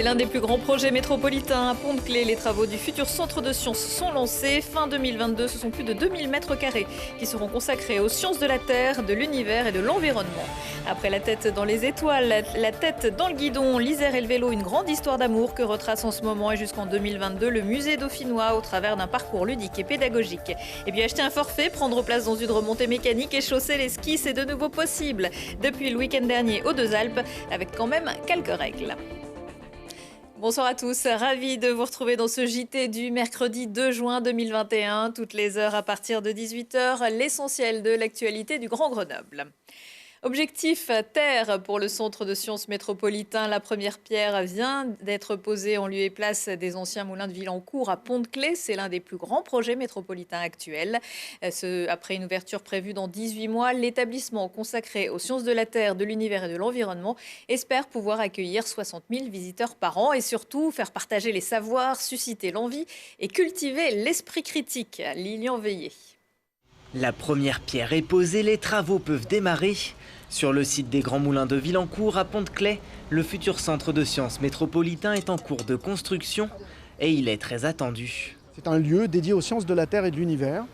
C'est l'un des plus grands projets métropolitains à Pont-de-Claix. Les travaux du futur centre de sciences sont lancés. Fin 2022, ce sont plus de 2000 mètres carrés qui seront consacrés aux sciences de la Terre, de l'univers et de l'environnement. Après la tête dans les étoiles, la tête dans le guidon, l'Isère et le vélo, une grande histoire d'amour que retrace en ce moment et jusqu'en 2022 le musée dauphinois au travers d'un parcours ludique et pédagogique. Et puis acheter un forfait, prendre place dans une remontée mécanique et chausser les skis, c'est de nouveau possible. Depuis le week-end dernier aux Deux Alpes, avec quand même quelques règles. Bonsoir à tous, ravi de vous retrouver dans ce JT du mercredi 2 juin 2021, toutes les heures à partir de 18h, l'essentiel de l'actualité du Grand Grenoble. Objectif terre pour le centre de sciences métropolitain. La première pierre vient d'être posée en lieu et place des anciens moulins de Villancourt à Pont-de-Claix. C'est l'un des plus grands projets métropolitains actuels. Après une ouverture prévue dans 18 mois, l'établissement consacré aux sciences de la terre, de l'univers et de l'environnement espère pouvoir accueillir 60 000 visiteurs par an et surtout faire partager les savoirs, susciter l'envie et cultiver l'esprit critique. Lilian Veillé. La première pierre est posée, les travaux peuvent démarrer. Sur le site des Grands Moulins de Villancourt à Pont-de-Claix, le futur centre de sciences métropolitain est en cours de construction et il est très attendu. C'est un lieu dédié aux sciences de la Terre et de l'univers,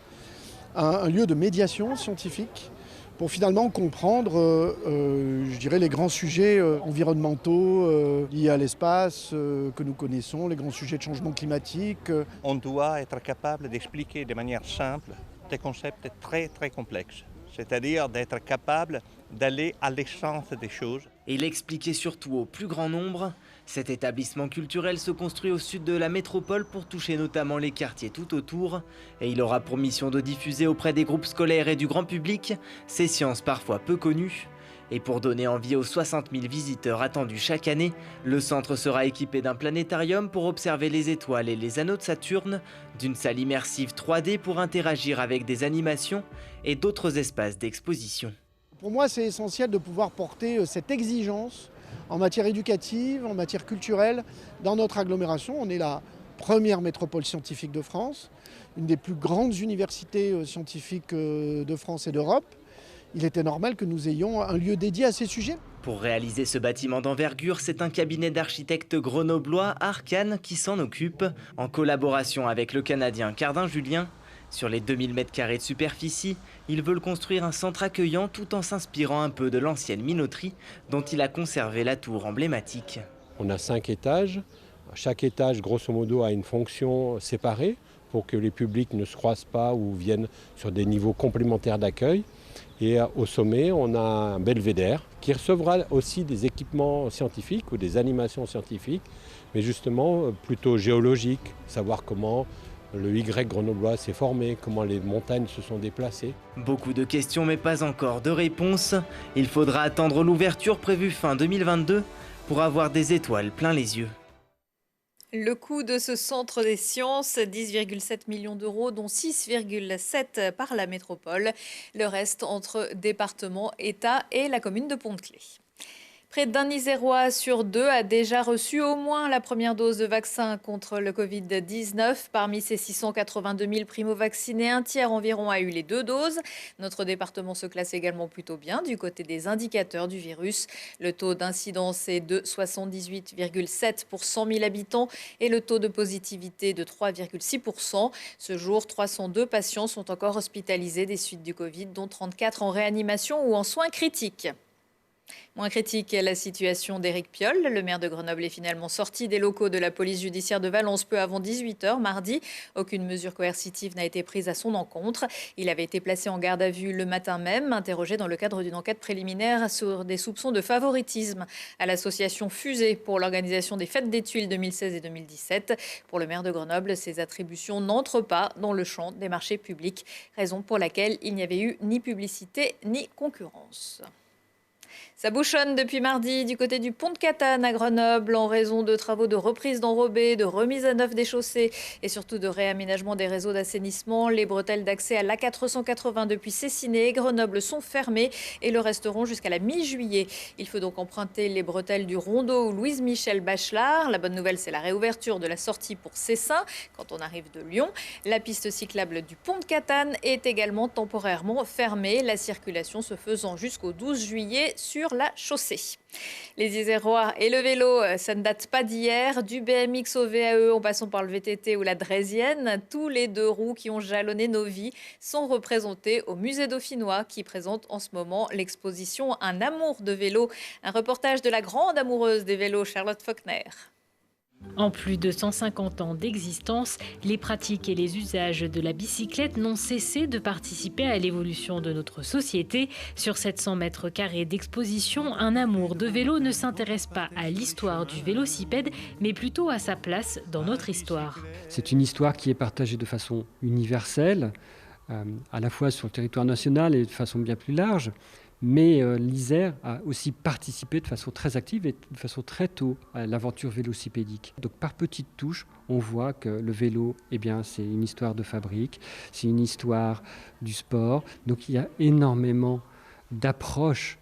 un lieu de médiation scientifique pour finalement comprendre, je dirais, les grands sujets environnementaux liés à l'espace que nous connaissons, les grands sujets de changement climatique. On doit être capable d'expliquer de manière simple des concepts très très complexes, c'est-à-dire d'être capable d'aller à l'essence des choses. Et l'expliquer surtout au plus grand nombre. Cet établissement culturel se construit au sud de la métropole pour toucher notamment les quartiers tout autour. Et il aura pour mission de diffuser auprès des groupes scolaires et du grand public ces sciences parfois peu connues. Et pour donner envie aux 60 000 visiteurs attendus chaque année, le centre sera équipé d'un planétarium pour observer les étoiles et les anneaux de Saturne, d'une salle immersive 3D pour interagir avec des animations et d'autres espaces d'exposition. Pour moi, c'est essentiel de pouvoir porter cette exigence en matière éducative, en matière culturelle, dans notre agglomération. On est la première métropole scientifique de France, une des plus grandes universités scientifiques de France et d'Europe. Il était normal que nous ayons un lieu dédié à ces sujets. Pour réaliser ce bâtiment d'envergure, c'est un cabinet d'architectes grenoblois, Arcane, qui s'en occupe, en collaboration avec le Canadien Cardin-Julien. Sur les 2000 m² de superficie, ils veulent construire un centre accueillant tout en s'inspirant un peu de l'ancienne minoterie dont il a conservé la tour emblématique. On a 5 étages. Chaque étage, grosso modo, a une fonction séparée pour que les publics ne se croisent pas ou viennent sur des niveaux complémentaires d'accueil. Et au sommet, on a un belvédère qui recevra aussi des équipements scientifiques ou des animations scientifiques, mais justement plutôt géologiques, savoir comment le Y grenoblois s'est formé, comment les montagnes se sont déplacées. Beaucoup de questions mais pas encore de réponses. Il faudra attendre l'ouverture prévue fin 2022 pour avoir des étoiles plein les yeux. Le coût de ce centre des sciences, 10,7 millions d'euros, dont 6,7 par la métropole. Le reste entre département, État et la commune de Pont-de-Claix. Près d'un Isérois sur deux a déjà reçu au moins la première dose de vaccin contre le Covid-19. Parmi ces 682 000 primo-vaccinés, un tiers environ a eu les 2 doses. Notre département se classe également plutôt bien du côté des indicateurs du virus. Le taux d'incidence est de 78,7 pour 100 000 habitants et le taux de positivité de 3,6 %. Ce jour, 302 patients sont encore hospitalisés des suites du Covid, dont 34 en réanimation ou en soins critiques. Moins critique est la situation d'Éric Piolle. Le maire de Grenoble est finalement sorti des locaux de la police judiciaire de Valence peu avant 18h mardi. Aucune mesure coercitive n'a été prise à son encontre. Il avait été placé en garde à vue le matin même, interrogé dans le cadre d'une enquête préliminaire sur des soupçons de favoritisme à l'association Fusée pour l'organisation des Fêtes des Tuiles 2016 et 2017. Pour le maire de Grenoble, ces attributions n'entrent pas dans le champ des marchés publics, raison pour laquelle il n'y avait eu ni publicité ni concurrence. Ça bouchonne depuis mardi du côté du pont de Catane à Grenoble en raison de travaux de reprise d'enrobés, de remise à neuf des chaussées et surtout de réaménagement des réseaux d'assainissement. Les bretelles d'accès à l'A480 depuis Cessiné et Grenoble sont fermées et le resteront jusqu'à la mi-juillet. Il faut donc emprunter les bretelles du Rondeau ou Louise-Michel Bachelard. La bonne nouvelle, c'est la réouverture de la sortie pour Cessin quand on arrive de Lyon. La piste cyclable du pont de Catane est également temporairement fermée, la circulation se faisant jusqu'au 12 juillet sur la chaussée. Les Isérois et le vélo, ça ne date pas d'hier. Du BMX au VAE en passant par le VTT ou la Draisienne, tous les deux roues qui ont jalonné nos vies sont représentés au musée dauphinois qui présente en ce moment l'exposition Un amour de vélo. Un reportage de la grande amoureuse des vélos, Charlotte Faulkner. En plus de 150 ans d'existence, les pratiques et les usages de la bicyclette n'ont cessé de participer à l'évolution de notre société. Sur 700 mètres carrés d'exposition, Un amour de vélo ne s'intéresse pas à l'histoire du vélocipède, mais plutôt à sa place dans notre histoire. C'est une histoire qui est partagée de façon universelle, à la fois sur le territoire national et de façon bien plus large. Mais l'Isère a aussi participé de façon très active et de façon très tôt à l'aventure vélocipédique. Donc par petites touches, on voit que le vélo, eh bien, c'est une histoire de fabrique, c'est une histoire du sport. Donc il y a énormément d'approches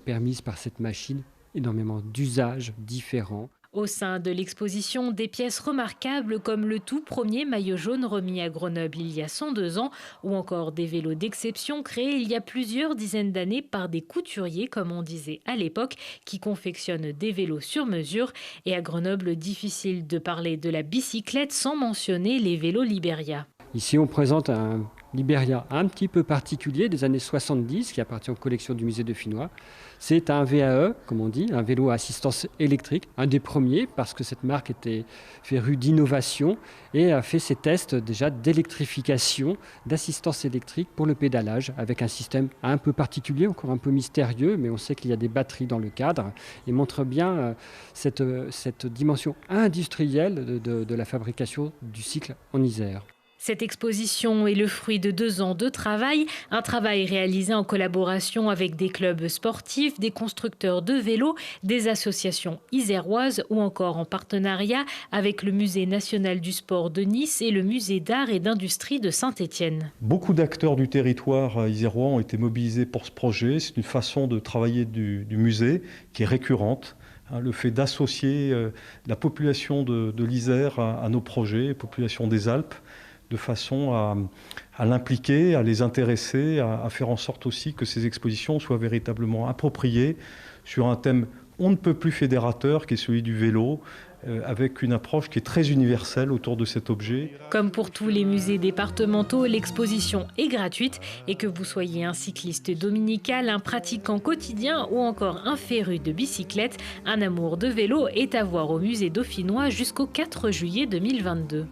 permises par cette machine, énormément d'usages différents. Au sein de l'exposition, des pièces remarquables comme le tout premier maillot jaune remis à Grenoble il y a 102 ans ou encore des vélos d'exception créés il y a plusieurs dizaines d'années par des couturiers, comme on disait à l'époque, qui confectionnent des vélos sur mesure. Et à Grenoble, difficile de parler de la bicyclette sans mentionner les vélos Liberia. Ici, on présente un Liberia un petit peu particulier des années 70 qui appartient aux collections du musée dauphinois. C'est un VAE, comme on dit, un vélo à assistance électrique, un des premiers parce que cette marque était férue d'innovation et a fait ses tests déjà d'électrification, d'assistance électrique pour le pédalage avec un système un peu particulier, encore un peu mystérieux, mais on sait qu'il y a des batteries dans le cadre et montre bien cette dimension industrielle de la fabrication du cycle en Isère. Cette exposition est le fruit de 2 ans de travail, un travail réalisé en collaboration avec des clubs sportifs, des constructeurs de vélos, des associations iséroises ou encore en partenariat avec le Musée national du sport de Nice et le Musée d'art et d'industrie de Saint-Étienne. Beaucoup d'acteurs du territoire isérois ont été mobilisés pour ce projet. C'est une façon de travailler du musée qui est récurrente. Le fait d'associer la population de l'Isère à nos projets, population des Alpes, de façon à l'impliquer, à les intéresser, à faire en sorte aussi que ces expositions soient véritablement appropriées sur un thème on ne peut plus fédérateur, qui est celui du vélo, avec une approche qui est très universelle autour de cet objet. Comme pour tous les musées départementaux, l'exposition est gratuite et que vous soyez un cycliste dominical, un pratiquant quotidien ou encore un féru de bicyclette, Un amour de vélo est à voir au musée dauphinois jusqu'au 4 juillet 2022.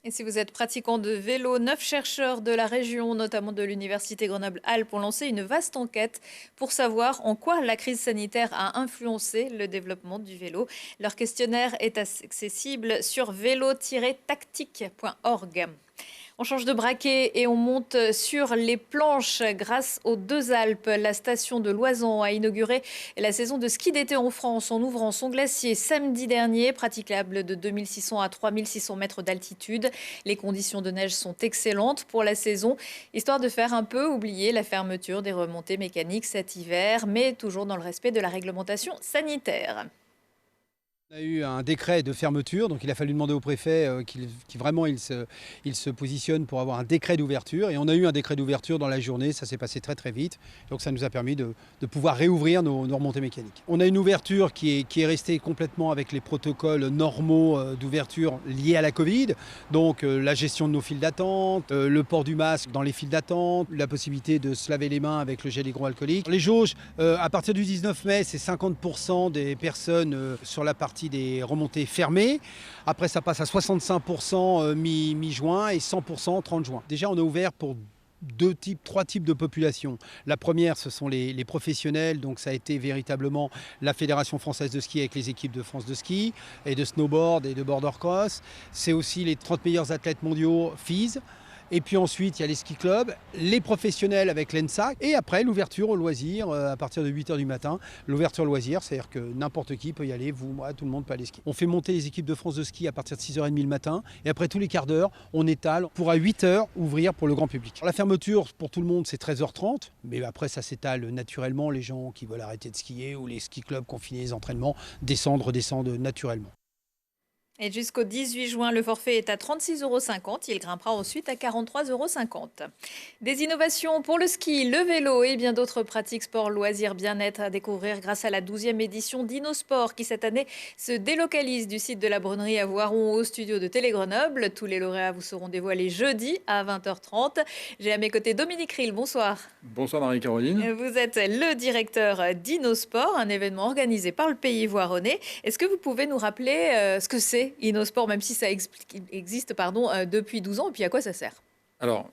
Et si vous êtes pratiquant de vélo, 9 chercheurs de la région, notamment de l'Université Grenoble-Alpes, ont lancé une vaste enquête pour savoir en quoi la crise sanitaire a influencé le développement du vélo. Leur questionnaire est accessible sur vélo-tactique.org. On change de braquet et on monte sur les planches grâce aux Deux Alpes. La station de Loisan a inauguré la saison de ski d'été en France en ouvrant son glacier samedi dernier, praticable de 2600 à 3600 mètres d'altitude. Les conditions de neige sont excellentes pour la saison, histoire de faire un peu oublier la fermeture des remontées mécaniques cet hiver, mais toujours dans le respect de la réglementation sanitaire. On a eu un décret de fermeture, donc il a fallu demander au préfet qu'il se positionne pour avoir un décret d'ouverture. Et on a eu un décret d'ouverture dans la journée, ça s'est passé très très vite. Donc ça nous a permis de pouvoir réouvrir nos remontées mécaniques. On a une ouverture qui est restée complètement avec les protocoles normaux d'ouverture liés à la Covid. Donc la gestion de nos files d'attente, le port du masque dans les files d'attente, la possibilité de se laver les mains avec le gel hydroalcoolique. Les jauges, à partir du 19 mai, c'est 50% des personnes sur la partie des remontées fermées. Après, ça passe à 65% mi-juin et 100% 30 juin. Déjà, on a ouvert pour trois types de populations. La première, ce sont les professionnels. Donc, ça a été véritablement la Fédération française de ski avec les équipes de France de ski et de snowboard et de border cross. C'est aussi les 30 meilleurs athlètes mondiaux FIS. Et puis ensuite, il y a les ski clubs, les professionnels avec l'ENSA. Et après, l'ouverture aux loisirs à partir de 8h du matin. L'ouverture loisirs, c'est-à-dire que n'importe qui peut y aller, vous, moi, tout le monde peut aller skier. On fait monter les équipes de France de ski à partir de 6h30 le matin. Et après, tous les quarts d'heure, on étale pour à 8h ouvrir pour le grand public. La fermeture pour tout le monde, c'est 13h30. Mais après, ça s'étale naturellement. Les gens qui veulent arrêter de skier ou les ski clubs confiner les entraînements redescendent naturellement. Et jusqu'au 18 juin, le forfait est à 36,50 €. Il grimpera ensuite à 43,50 €. Des innovations pour le ski, le vélo et bien d'autres pratiques sport, loisirs, bien-être à découvrir grâce à la 12e édition d'Innosport qui cette année se délocalise du site de la Brunnerie à Voiron au studio de Télé Grenoble. Tous les lauréats vous seront dévoilés jeudi à 20h30. J'ai à mes côtés Dominique Ril, bonsoir. Bonsoir Marie-Caroline. Vous êtes le directeur d'Innosport, un événement organisé par le Pays Voironnais. Est-ce que vous pouvez nous rappeler ce que c'est Innosport, même si ça existe depuis 12 ans, et puis à quoi ça sert? Alors,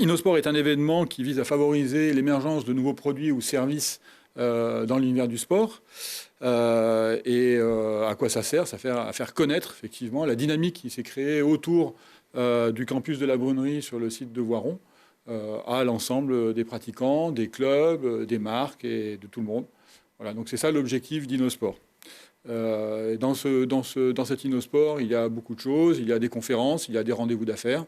Innosport est un événement qui vise à favoriser l'émergence de nouveaux produits ou services dans l'univers du sport. À quoi ça sert? Ça sert à faire connaître effectivement la dynamique qui s'est créée autour du campus de la Brunnerie sur le site de Voiron à l'ensemble des pratiquants, des clubs, des marques et de tout le monde. Voilà, donc c'est ça l'objectif d'Innosport. Dans cet Innosport, il y a beaucoup de choses. Il y a des conférences, il y a des rendez-vous d'affaires,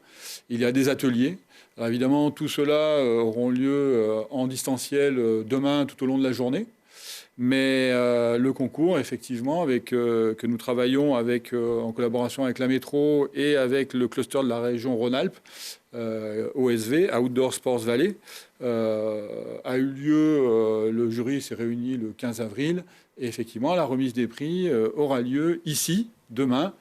il y a des ateliers. Alors évidemment, tout cela auront lieu en distanciel demain tout au long de la journée. Mais le concours, effectivement, que nous travaillons en collaboration avec la métro et avec le cluster de la région Rhône-Alpes, OSV, Outdoor Sports Valley, a eu lieu, le jury s'est réuni le 15 avril, et effectivement, la remise des prix aura lieu ici, demain,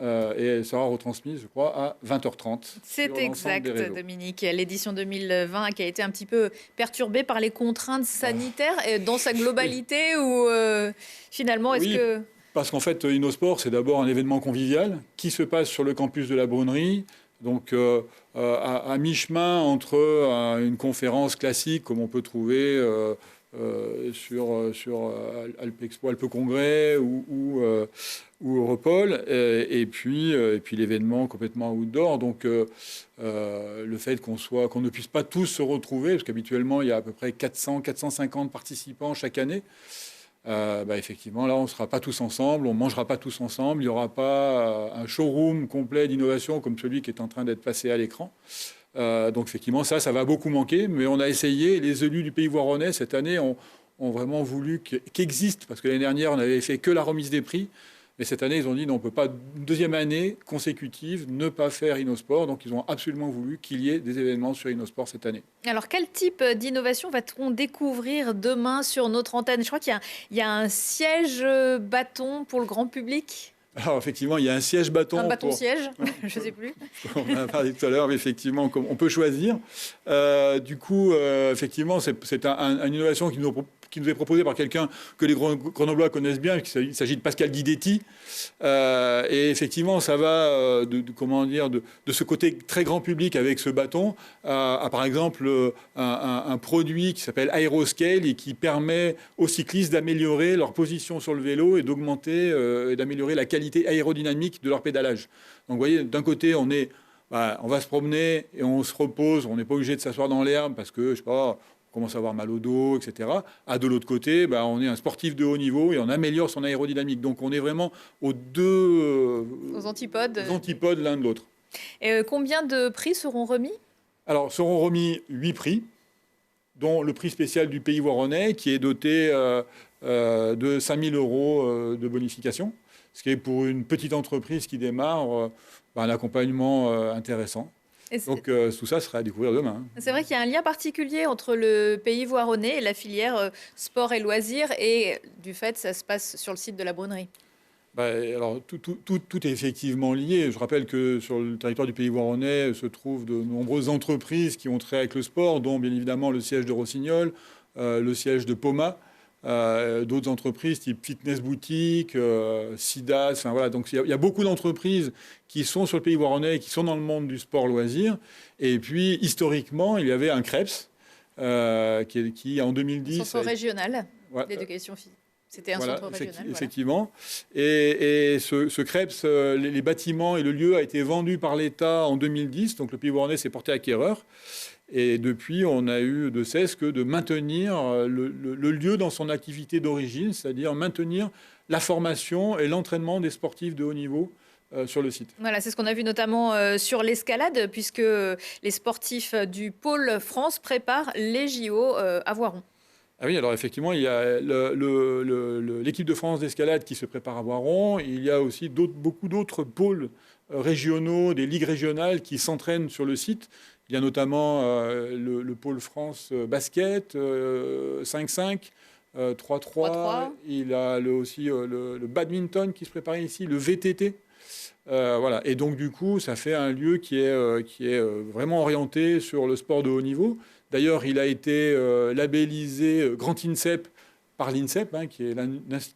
et elle sera retransmise, je crois, à 20h30. C'est exact, Dominique. L'édition 2020 qui a été un petit peu perturbée par les contraintes sanitaires dans sa globalité ou finalement, est-ce que... Parce qu'en fait, Innosport, c'est d'abord un événement convivial qui se passe sur le campus de la Brunnerie. Donc, à mi-chemin entre une conférence classique, comme on peut trouver sur Alpexpo, Alpe Congrès ou Europol, et puis l'événement complètement outdoor. Donc, le fait qu'on ne puisse pas tous se retrouver, parce qu'habituellement, il y a à peu près 400-450 participants chaque année, effectivement, là, on ne sera pas tous ensemble, on ne mangera pas tous ensemble, il n'y aura pas un showroom complet d'innovation comme celui qui est en train d'être passé à l'écran. Donc, effectivement, ça va beaucoup manquer, mais on a essayé. Les élus du Pays Voironnais, cette année, ont vraiment voulu qu'existe, parce que l'année dernière, on n'avait fait que la remise des prix. Mais cette année, ils ont dit non, on ne peut pas, une deuxième année consécutive, ne pas faire Innosport. Donc, ils ont absolument voulu qu'il y ait des événements sur Innosport cette année. Alors, quel type d'innovation va-t-on découvrir demain sur notre antenne? Je crois qu'il y a un siège bâton pour le grand public. Alors, effectivement, il y a un siège bâton. Un bâton-siège, je ne sais plus. On en a parlé tout à l'heure, mais effectivement, on peut choisir. Du coup, effectivement, c'est une innovation qui nous est proposée par quelqu'un que les Grenoblois connaissent bien. Il s'agit de Pascal Guidetti. Et effectivement, ça va de ce côté très grand public avec ce bâton à par exemple, un produit qui s'appelle Aeroscale et qui permet aux cyclistes d'améliorer leur position sur le vélo et d'augmenter et d'améliorer la qualité aérodynamique de leur pédalage. Donc, vous voyez, d'un côté, on va se promener et on se repose. On n'est pas obligé de s'asseoir dans l'herbe parce que, je sais pas, on commence à avoir mal au dos, etc. De l'autre côté, on est un sportif de haut niveau et on améliore son aérodynamique. Donc, on est vraiment aux antipodes l'un de l'autre. Et combien de prix seront remis? Alors, seront remis 8 prix, dont le prix spécial du Pays Voironnais, qui est doté de 5 000 € de bonification, ce qui est pour une petite entreprise qui démarre un accompagnement intéressant. Donc tout ça sera à découvrir demain. C'est vrai qu'il y a un lien particulier entre le Pays Voironnais et la filière sport et loisirs, et du fait, ça se passe sur le site de la Brunnerie. Alors, tout est effectivement lié. Je rappelle que sur le territoire du Pays Voironnais se trouvent de nombreuses entreprises qui ont trait avec le sport, dont bien évidemment le siège de Rossignol, le siège de Poma, d'autres entreprises type Fitness Boutique, SIDAS. Enfin, voilà. Donc il y a beaucoup d'entreprises qui sont sur le Pays Voironnais et qui sont dans le monde du sport loisir. Et puis historiquement, il y avait un CREPS qui en 2010... Centre régional d'éducation physique. C'était un centre régional. Effectivement. Et ce CREPS, les bâtiments et le lieu a été vendu par l'État en 2010. Donc le Pays Voironnais s'est porté acquéreur. Et depuis, on a eu de cesse que de maintenir le lieu dans son activité d'origine, c'est-à-dire maintenir la formation et l'entraînement des sportifs de haut niveau sur le site. Voilà, c'est ce qu'on a vu notamment sur l'escalade, puisque les sportifs du Pôle France préparent les JO à Voiron. Ah oui, alors effectivement, il y a l'équipe de France d'escalade qui se prépare à Voiron. Il y a aussi beaucoup d'autres pôles régionaux, des ligues régionales qui s'entraînent sur le site. Il y a notamment le pôle France basket, 5-5, 3-3. Il y a aussi le badminton qui se prépare ici, le VTT. Voilà. Et donc, du coup, ça fait un lieu qui est vraiment orienté sur le sport de haut niveau. D'ailleurs, il a été labellisé Grand INSEP par l'INSEP, qui est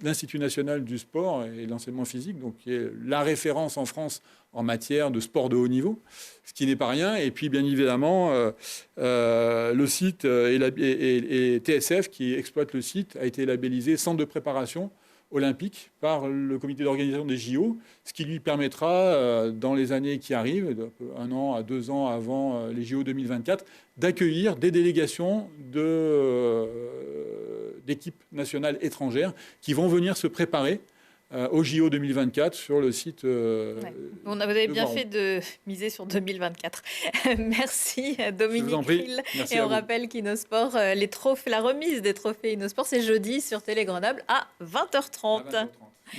l'Institut national du sport et de l'enseignement physique, donc qui est la référence en France en matière de sport de haut niveau, ce qui n'est pas rien. Et puis, bien évidemment, le site et TSF, qui exploite le site, a été labellisé Centre de préparation olympique par le comité d'organisation des JO, ce qui lui permettra, dans les années qui arrivent, 1 an à 2 ans avant les JO 2024, d'accueillir des délégations d'équipes nationales étrangères qui vont venir se préparer au JO 2024 sur le site. Vous avez bien fait de miser sur 2024. Merci Dominique Ril. Et on rappelle qu'Innosport, la remise des trophées Innosport, c'est jeudi sur Télé Grenoble à 20h30.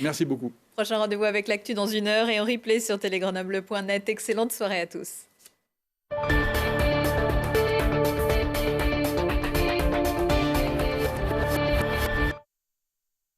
Merci beaucoup. Prochain rendez-vous avec l'actu dans 1 heure et en replay sur télégrenoble.net. Excellente soirée à tous.